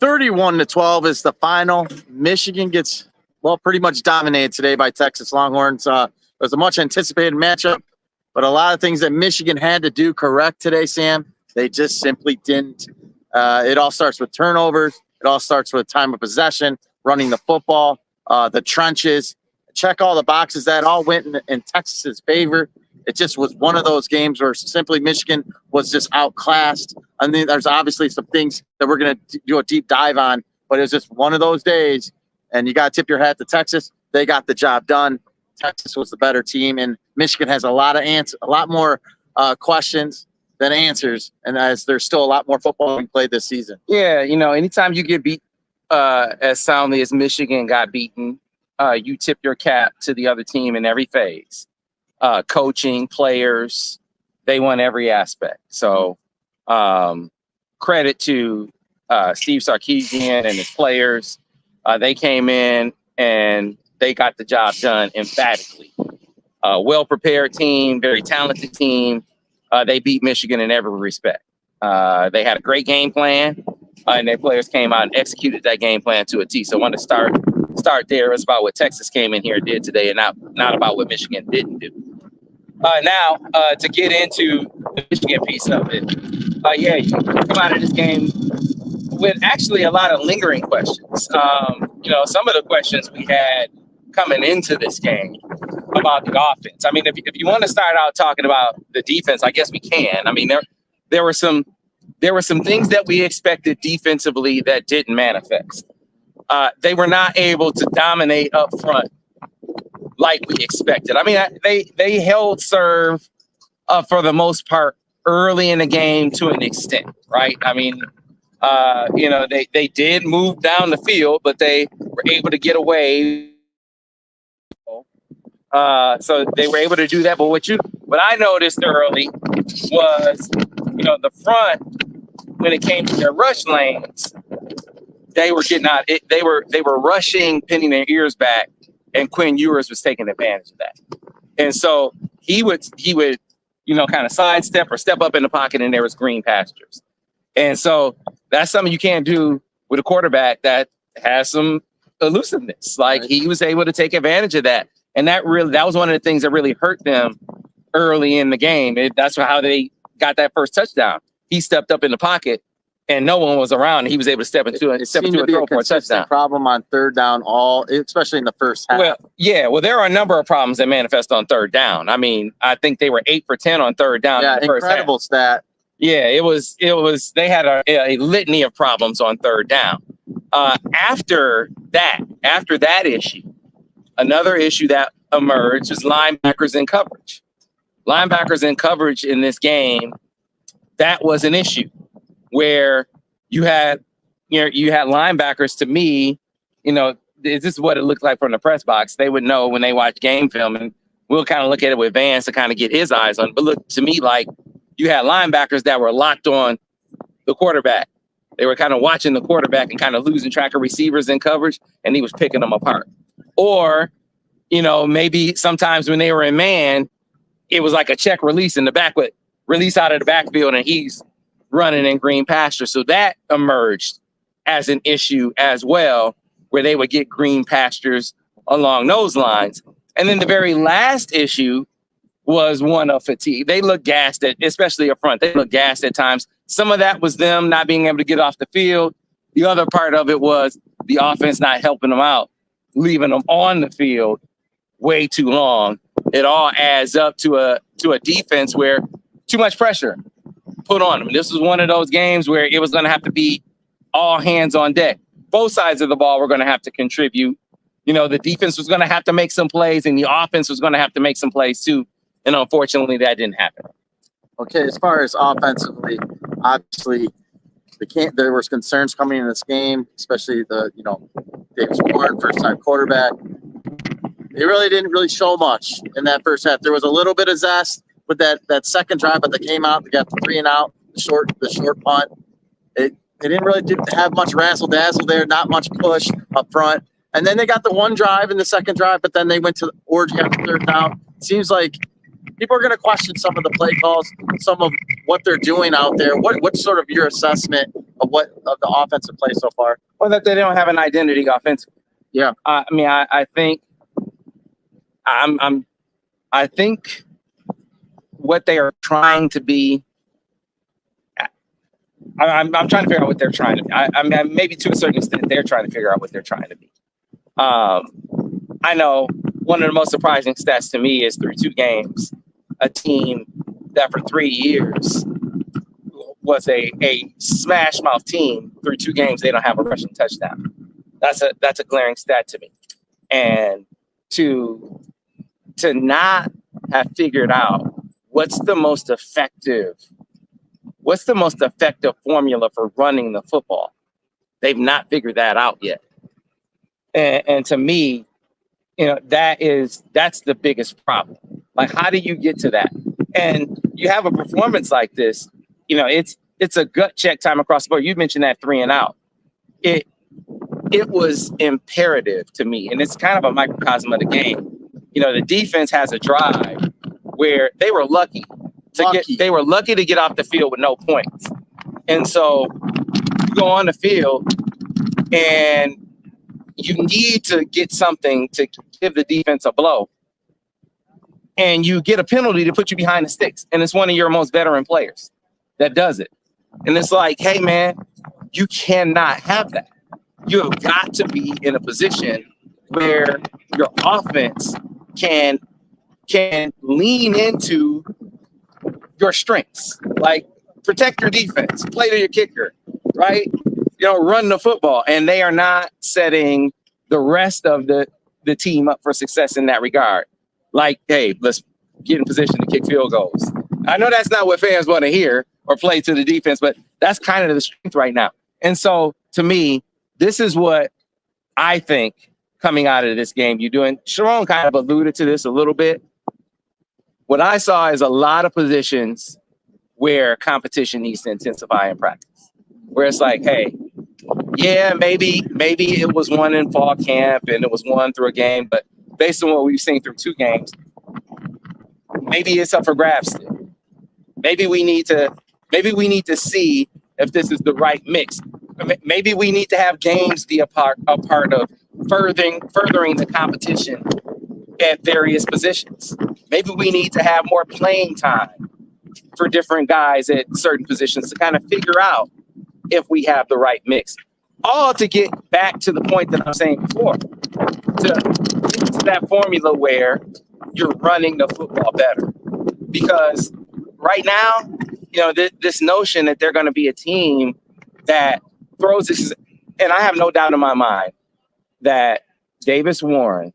31-12 is the final. Michigan gets, pretty much dominated today by Texas Longhorns. It was a much anticipated matchup, but a lot of things that Michigan had to do correct today, Sam, they just simply didn't. It all starts with turnovers. It all starts with time of possession, running the football, the trenches. Check all the boxes. That all went in Texas's favor. It just was one of those games where simply Michigan was just outclassed. I mean, there's obviously some things that we're going to do a deep dive on, but it was just one of those days, and you got to tip your hat to Texas. They got the job done. Texas was the better team, and Michigan has a lot more questions than answers, and as there's still a lot more football being played this season. Yeah, anytime you get beat as soundly as Michigan got beaten, you tip your cap to the other team in every phase. Coaching, players, they won every aspect. So credit to Steve Sarkisian and his players. They came in and they got the job done emphatically. Well-prepared team, very talented team. They beat Michigan in every respect. They had a great game plan, and their players came out and executed that game plan to a T. So I want to start there. It's about what Texas came in here and did today, and not about what Michigan didn't do. Now, to get into the Michigan piece of it, you come out of this game with actually a lot of lingering questions. Some of the questions we had coming into this game about the offense. I mean, if you want to start out talking about the defense, I guess we can. I mean, there were some things that we expected defensively that didn't manifest. They were not able to dominate up front like we expected. I mean, they held serve for the most part early in the game to an extent, right? I mean, they did move down the field, but they were able to get away. So they were able to do that. But what I noticed early was, the front, when it came to their rush lanes, they were getting out. They were rushing, pinning their ears back, and Quinn Ewers was taking advantage of that. And so he would kind of sidestep or step up in the pocket, and there was green pastures. And so that's something you can't do with a quarterback that has some elusiveness. Like, he was able to take advantage of that. And that was one of the things that really hurt them early in the game. That's how they got that first touchdown. He stepped up in the pocket, and no one was around. He was able to step into a throw for a touchdown. Problem on third down, especially in the first half. Well, there are a number of problems that manifest on third down. I mean, I think they were 8 for 10 on third down. Yeah, in the first incredible half. Stat. Yeah, it was. They had a litany of problems on third down. After that issue, another issue that emerged is linebackers in coverage. Linebackers in coverage in this game, that was an issue where you had linebackers. To me, this is what it looked like from the press box. They would know when they watch game film, and we'll kind of look at it with Vance to kind of get his eyes on. But look to me like you had linebackers that were locked on the quarterback. They were kind of watching the quarterback and kind of losing track of receivers in coverage, and he was picking them apart. Or, maybe sometimes when they were in man, it was like a check release in the back, but release out of the backfield, and he's running in green pasture. So that emerged as an issue as well, where they would get green pastures along those lines. And then the very last issue was one of fatigue. They looked gassed, especially up front. They looked gassed at times. Some of that was them not being able to get off the field. The other part of it was the offense not helping them out, leaving them on the field way too long. It all adds up to a defense where too much pressure put on them. This was one of those games where it was going to have to be all hands on deck. Both sides of the ball were going to have to contribute. The defense was going to have to make some plays, and the offense was going to have to make some plays too. And unfortunately, that didn't happen. Okay, as far as offensively, obviously, there was concerns coming in this game, especially Davis Warren, first-time quarterback. They really didn't show much in that first half. There was a little bit of zest with that second drive, but they came out, they got the 3-and-out, the short punt. They didn't really have much razzle-dazzle there, not much push up front. And then they got the one drive in the second drive, but then they went to orgy on the third down. It seems like people are going to question some of the play calls, some of what they're doing out there. What's sort of your assessment of the offensive play so far. Well, that they don't have an identity offensively. Yeah. I mean, I think I think what they are trying to be. I'm trying to figure out what they're trying to be. I mean, maybe to a certain extent, they're trying to figure out what they're trying to be. I know one of the most surprising stats to me is through 2 games, a team that for 3 years was a smash mouth team through 2 games, they don't have a rushing touchdown. That's a glaring stat to me. And to not have figured out what's the most effective formula for running the football. They've not figured that out yet. And to me, that's the biggest problem. Like, how do you get to that? And you have a performance like this, it's a gut check time across the board. You mentioned that 3 and out. It was imperative to me, and it's kind of a microcosm of the game. The defense has a drive where they were lucky to get off the field with no points. And so you go on the field and you need to get something to give the defense a blow. And you get a penalty to put you behind the sticks. And it's one of your most veteran players that does it. And it's like, hey, man, you cannot have that. You have got to be in a position where your offense can lean into your strengths, like protect your defense, play to your kicker, right? Run the football. And they are not setting the rest of the team up for success in that regard. Like, hey, let's get in position to kick field goals. I know that's not what fans want to hear or play to the defense, but that's kind of the strength right now. And so to me, this is what I think coming out of this game. You're doing, Sharon kind of alluded to this a little bit. What I saw is a lot of positions where competition needs to intensify in practice, where it's like, hey, yeah, maybe it was one in fall camp and it was one through a game, but based on what we've seen through 2 games, maybe it's up for grabs. Maybe we need to see if this is the right mix. Maybe we need to have games be a part of furthering the competition at various positions. Maybe we need to have more playing time for different guys at certain positions to kind of figure out if we have the right mix. All to get back to the point that I'm saying before, to get to that formula where you're running the football better. Because right now, this notion that they're going to be a team that throws this, and I have no doubt in my mind that Davis Warren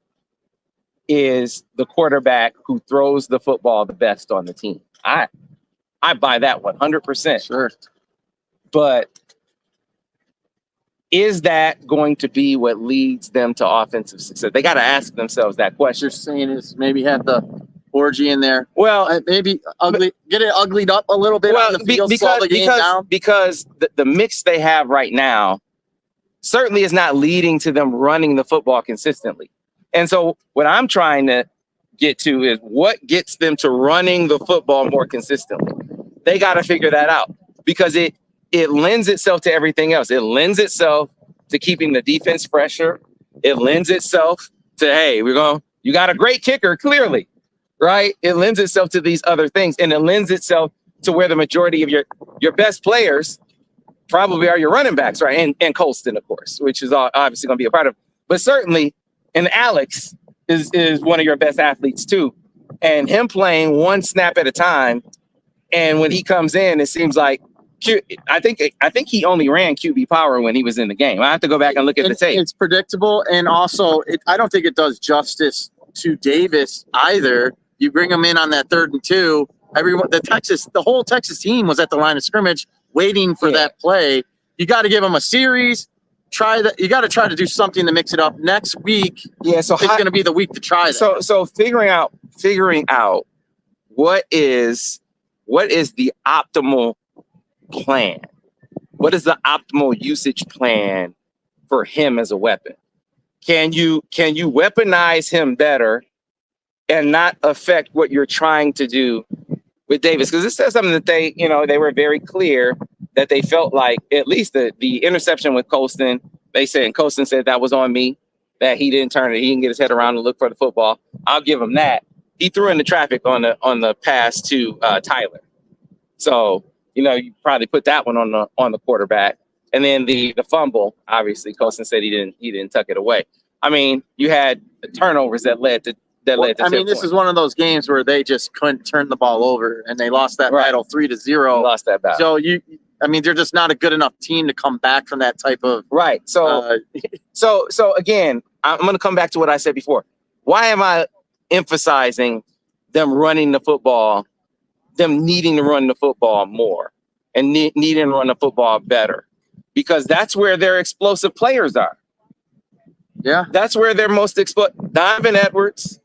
is the quarterback who throws the football the best on the team. I buy that 100%. Sure. But is that going to be what leads them to offensive success? They got to ask themselves that question. What you're saying is maybe have the orgy in there. Well, maybe get it uglied up a little bit on the field, slow the game down. Because the mix they have right now certainly is not leading to them running the football consistently. And so what I'm trying to get to is what gets them to running the football more consistently. They got to figure that out, because it lends itself to everything else. It lends itself to keeping the defense fresher. It lends itself to, hey, you got a great kicker, clearly, right? It lends itself to these other things, and it lends itself to where the majority of your best players probably are your running backs, right? And Colston, of course, which is obviously going to be a part of. But certainly, and Alex is one of your best athletes too. And him playing one snap at a time, and when he comes in, it seems like I think he only ran QB power when he was in the game. I have to go back and look at the tape. It's predictable, and also I don't think it does justice to Davis either. You bring him in on that 3rd and 2. The whole Texas team was at the line of scrimmage waiting for that play. You got to give him a series. You got to try to do something to mix it up. Next week, so it's going to be the week to try that. So figuring out what is the optimal plan? What is the optimal usage plan for him as a weapon? Can you weaponize him better and not affect what you're trying to do with Davis? Because it says something that they were very clear that they felt like at least the interception with Colston, and Colston said that was on me, that he didn't turn it. He didn't get his head around and look for the football. I'll give him that. He threw in the traffic on the pass to Tyler. So, you probably put that one on the quarterback. And then the fumble, obviously, Colston said he didn't tuck it away. I mean, you had turnovers that led to this is one of those games where they just couldn't turn the ball over, and they lost that battle 3-0. Lost that battle. So they're just not a good enough team to come back from that type of right. So so again, I'm going to come back to what I said before. Why am I emphasizing them running the football, them needing to run the football more, and needing to run the football better? Because that's where their explosive players are. Yeah, that's where they're most explosive. Donovan Edwards,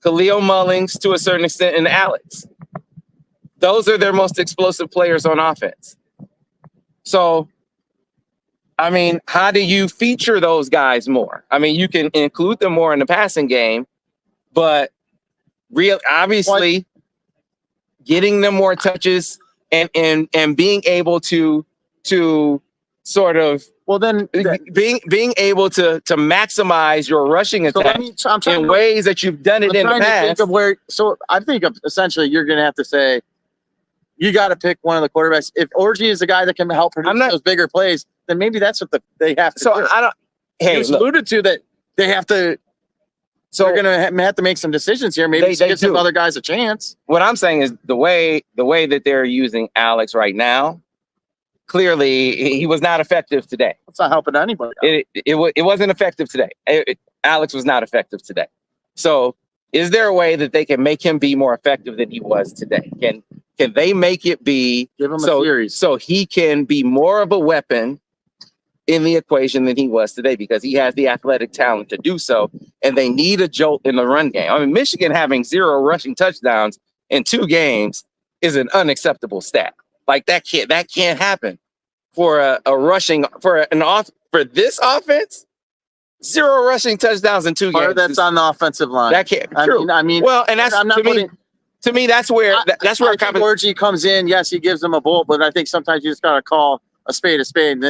Khalil Mullings to a certain extent, and Alex. Those are their most explosive players on offense. So, how do you feature those guys more? You can include them more in the passing game, but obviously getting them more touches and being able to sort of being able to maximize your rushing attack in ways that you've done it in the past. I think of essentially you're going to have to say you got to pick one of the quarterbacks. If Orgy is the guy that can help produce those bigger plays, then maybe that's what they have to do. I don't. Hey, you alluded to that they have to. So they're going to have to make some decisions here. Maybe give some other guys a chance. What I'm saying is the way that they're using Alex right now. Clearly, he was not effective today. It's not helping anybody. It wasn't effective today. Alex was not effective today. So, is there a way that they can make him be more effective than he was today? Can they make it be give him a series so he can be more of a weapon in the equation than he was today, because he has the athletic talent to do so, and they need a jolt in the run game. Michigan having 0 rushing touchdowns in 2 games is an unacceptable stat. Like that can't happen for for this offense. 0 rushing touchdowns in 2 games. That's on the offensive line. That can't be true. Well, and that's to me that's where Orgy comes in. Yes, he gives them a bolt, but I think sometimes you just gotta call a spade a spade.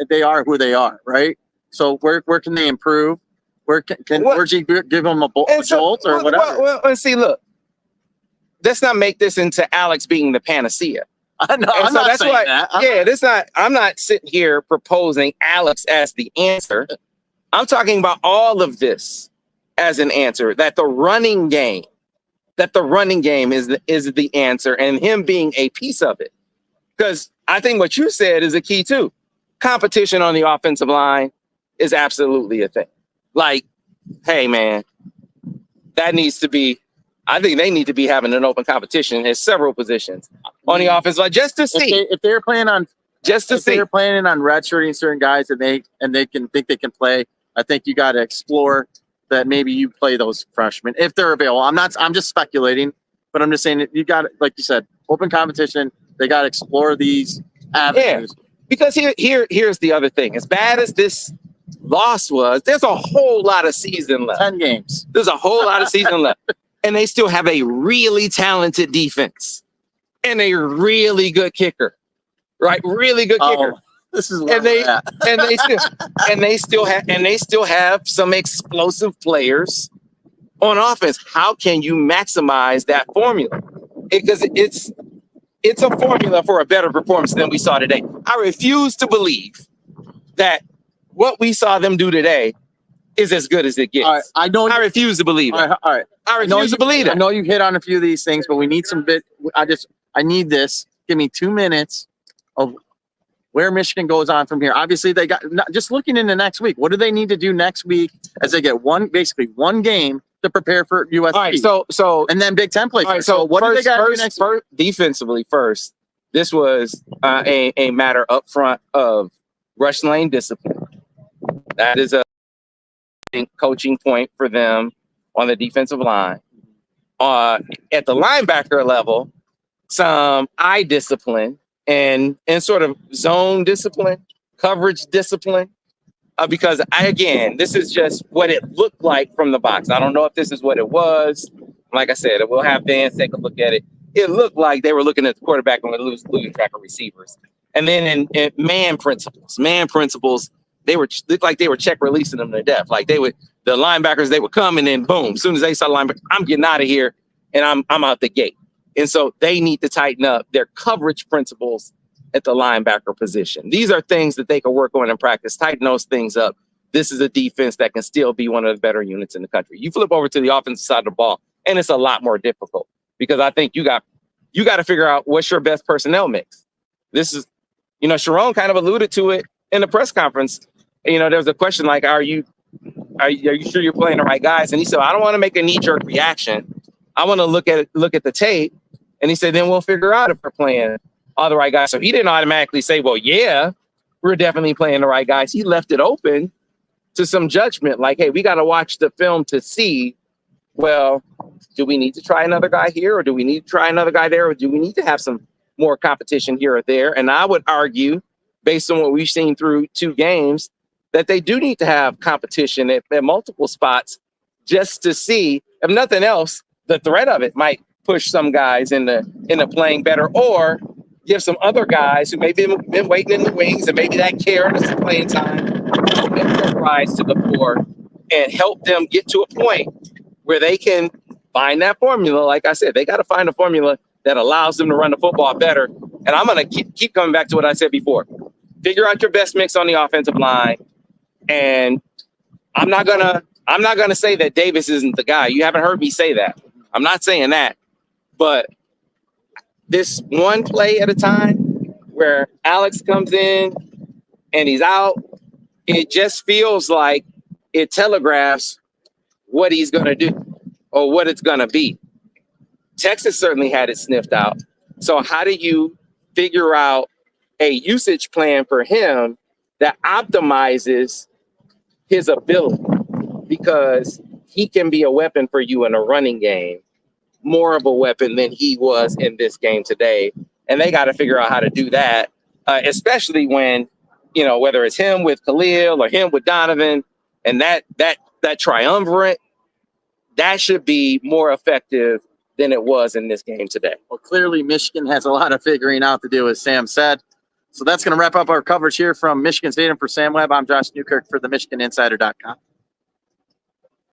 They are who they are, right? So where can they improve? Where can Orgy give them a jolt or whatever? Well, see, look, let's not make this into Alex being the panacea. I'm not saying that. I'm not sitting here proposing Alex as the answer. I'm talking about all of this as an answer. That the running game is the answer, and him being a piece of it. Because I think what you said is a key too. Competition on the offensive line is absolutely a thing. Like, hey man, that needs to be. I think they need to be having an open competition in several positions on the offense line just to see if they're planning on they're planning on redshirting certain guys and they can think they can play. I think you got to explore that. Maybe you play those freshmen if they're available. I'm just speculating, but I'm just saying that you got, like you said, open competition. They got to explore these avenues. Yeah, because here's the other thing. As bad as this loss was, there's a whole lot of season left. 10 games. There's a whole lot of season left. And they still have a really talented defense and a really good kicker, right? Really good kicker. This is and they still have some explosive players on offense. How can you maximize that formula? Because it's a formula for a better performance than we saw today. I refuse to believe that what we saw them do today is as good as it gets. All right, I refuse to believe it. All right. I refuse to believe it. I know you've hit on a few of these things, but we need some I need this. Give me 2 minutes of where Michigan goes on from here. Obviously, they got just looking into next week. What do they need to do next week as they get basically one game to prepare for USC? All right, so and then Big Ten play. All right, so what do they got to do next week? Defensively, first, this was a matter up front of rush lane discipline. That is a coaching point for them on the defensive line. At the linebacker level, some eye discipline and sort of zone discipline, coverage discipline. Because this is just what it looked like from the box. I don't know if this is what it was. Like I said, we'll have Dan take a look at it. It looked like they were looking at the quarterback and losing track of receivers. And then in man principles, they looked like they were check releasing them to death. Like the linebackers, they would come and then boom, as soon as they saw the linebacker, I'm getting out of here and I'm out the gate. And so they need to tighten up their coverage principles at the linebacker position. These are things that they can work on in practice, tighten those things up. This is a defense that can still be one of the better units in the country. You flip over to the offensive side of the ball, and it's a lot more difficult because I think you got to figure out what's your best personnel mix. This is, Sharon kind of alluded to it in the press conference. There was a question like, are you sure you're playing the right guys? And he said, I don't want to make a knee-jerk reaction. I want to look at the tape. And he said, then we'll figure out if we're playing all the right guys. So he didn't automatically say, well, yeah, we're definitely playing the right guys. He left it open to some judgment. Like, hey, we got to watch the film to see, well, do we need to try another guy here? Or do we need to try another guy there? Or do we need to have some more competition here or there? And I would argue, based on what we've seen through 2 games, that they do need to have competition at multiple spots just to see, if nothing else, the threat of it might push some guys into playing better, or give some other guys who maybe been waiting in the wings and maybe that care of some playing time, rise to the fore and help them get to a point where they can find that formula. Like I said, they got to find a formula that allows them to run the football better. And I'm going to keep coming back to what I said before. Figure out your best mix on the offensive line. And I'm not gonna say that Davis isn't the guy. You haven't heard me say that. I'm not saying that. But this one play at a time where Alex comes in and he's out, it just feels like it telegraphs what he's going to do or what it's going to be. Texas certainly had it sniffed out. So how do you figure out a usage plan for him that optimizes his ability? Because he can be a weapon for you in a running game, more of a weapon than he was in this game today. And they got to figure out how to do that, especially when, whether it's him with Khalil or him with Donovan, and that triumvirate, that should be more effective than it was in this game today. Well, clearly Michigan has a lot of figuring out to do, as Sam said. So that's going to wrap up our coverage here from Michigan Stadium. For Sam Webb, I'm Josh Newkirk for the MichiganInsider.com.